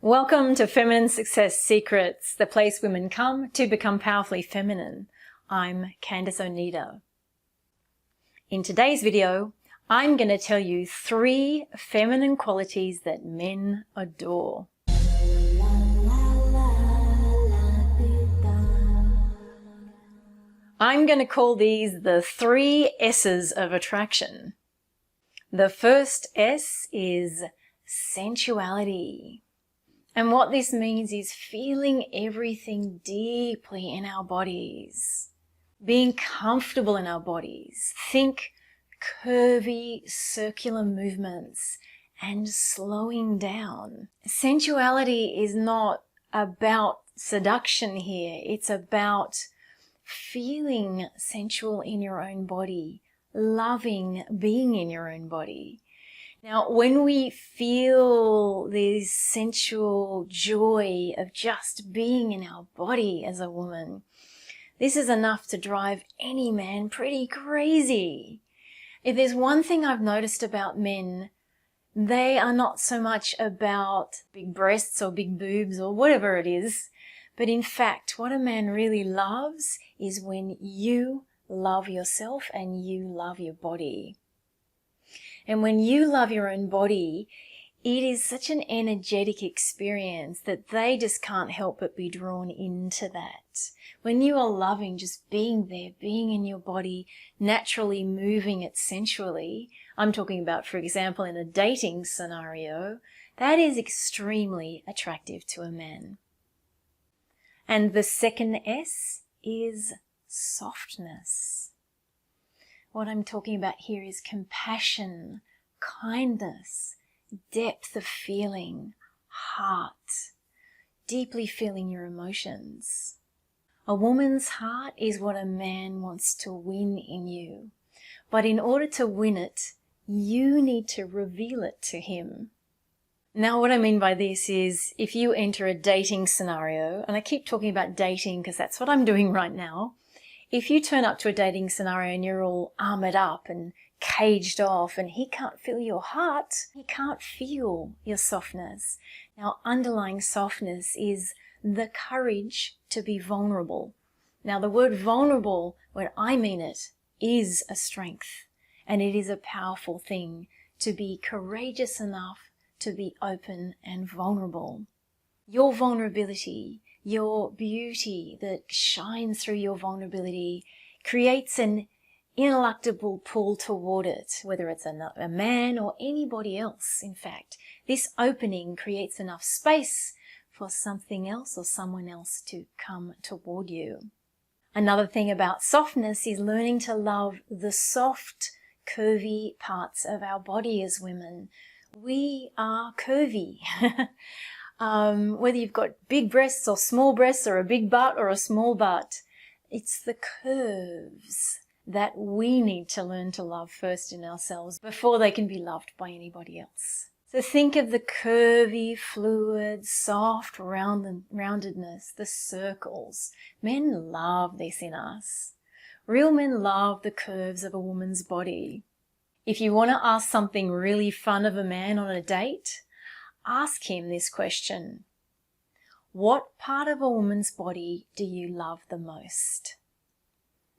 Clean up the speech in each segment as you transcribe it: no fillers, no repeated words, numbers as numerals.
Welcome to Feminine Success Secrets, the place women come to become powerfully feminine. I'm Candice Oneida. In today's video, I'm going to tell you 3 feminine qualities that men adore. I'm going to call these the 3 S's of attraction. The first S is sensuality. And what this means is feeling everything deeply in our bodies, being comfortable in our bodies. Think curvy, circular movements and slowing down. Sensuality is not about seduction here. It's about feeling sensual in your own body, loving being in your own body. Now, when we feel this sensual joy of just being in our body as a woman, this is enough to drive any man pretty crazy. If there's one thing I've noticed about men, they are not so much about big breasts or big boobs or whatever it is, but in fact, what a man really loves is when you love yourself and you love your body. And when you love your own body, it is such an energetic experience that they just can't help but be drawn into that. When you are loving just being there, being in your body, naturally moving it sensually, I'm talking about, for example, in a dating scenario, that is extremely attractive to a man. And the second S is softness. What I'm talking about here is compassion, kindness, depth of feeling, heart, deeply feeling your emotions. A woman's heart is what a man wants to win in you. But in order to win it, you need to reveal it to him. Now, what I mean by this is if you enter a dating scenario, and I keep talking about dating because that's what I'm doing right now. If you turn up to a dating scenario and you're all armored up and caged off and he can't feel your heart, he can't feel your softness. Now, underlying softness is the courage to be vulnerable. Now, the word vulnerable, when I mean it, is a strength, and it is a powerful thing to be courageous enough to be open and vulnerable. Your vulnerability, your beauty that shines through your vulnerability creates an ineluctable pull toward it, whether it's a man or anybody else. In fact, this opening creates enough space for something else or someone else to come toward you. Another thing about softness is learning to love the soft, curvy parts of our body as women. We are curvy. Whether you've got big breasts or small breasts or a big butt or a small butt, it's the curves that we need to learn to love first in ourselves before they can be loved by anybody else. So think of the curvy, fluid, soft roundedness, the circles. Men love this in us. Real men love the curves of a woman's body. If you want to ask something really fun of a man on a date, ask him this question. What part of a woman's body do you love the most?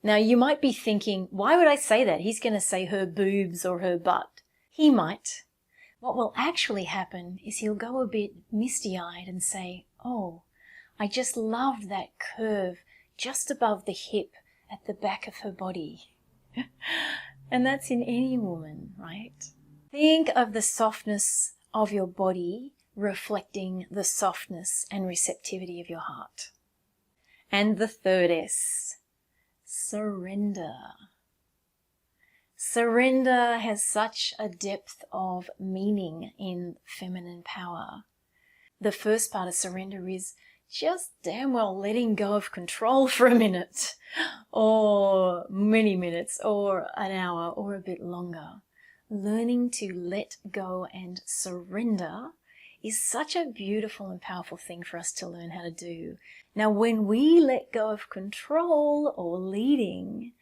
Now, you might be thinking, why would I say that? He's going to say her boobs or her butt. He might. What will actually happen is he'll go a bit misty-eyed and say, oh, I just love that curve just above the hip at the back of her body. And that's in any woman, right? Think of the softness of your body reflecting the softness and receptivity of your heart. And the third S, surrender. Surrender has such a depth of meaning in feminine power. The first part of surrender is just damn well letting go of control for a minute, or many minutes, or an hour, or a bit longer. Learning to let go and surrender is such a beautiful and powerful thing for us to learn how to do. Now, when we let go of control or leading,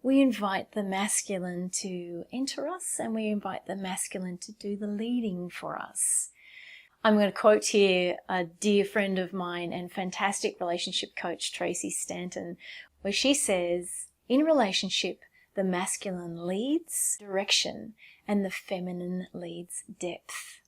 we invite the masculine to enter us, and we invite the masculine to do the leading for us. I'm going to quote here a dear friend of mine and fantastic relationship coach, Tracy Stanton, where she says, in relationship, the masculine leads direction and the feminine leads depth.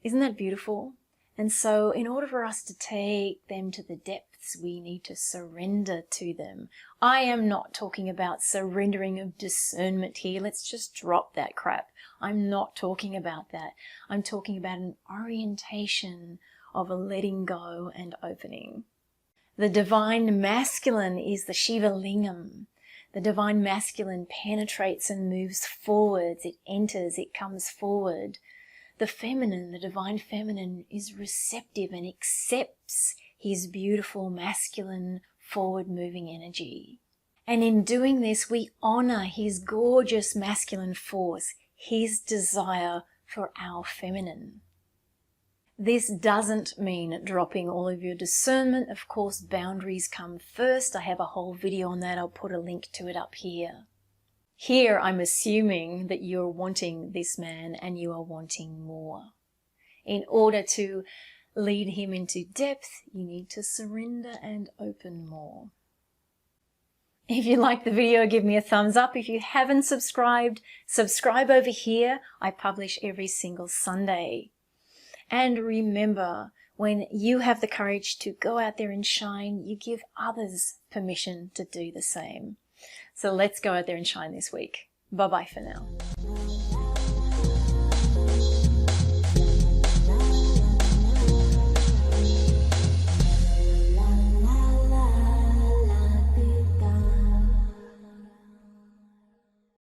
Isn't that beautiful? And so in order for us to take them to the depths, we need to surrender to them. I am not talking about surrendering of discernment here. Let's just drop that crap. I'm not talking about that. I'm talking about an orientation of a letting go and opening. The divine masculine is the Shiva Lingam. The divine masculine penetrates and moves forwards. It enters, it comes forward. The feminine, the divine feminine, is receptive and accepts his beautiful masculine forward-moving energy. And in doing this, we honor his gorgeous masculine force, his desire for our feminine. This doesn't mean dropping all of your discernment. Of course, boundaries come first. I have a whole video on that. I'll put a link to it up here. Here, I'm assuming that you're wanting this man and you are wanting more. In order to lead him into depth, you need to surrender and open more. If you liked the video, give me a thumbs up. If you haven't subscribed, subscribe over here. I publish every single Sunday. And remember, when you have the courage to go out there and shine, you give others permission to do the same. So let's go out there and shine this week. Bye-bye for now.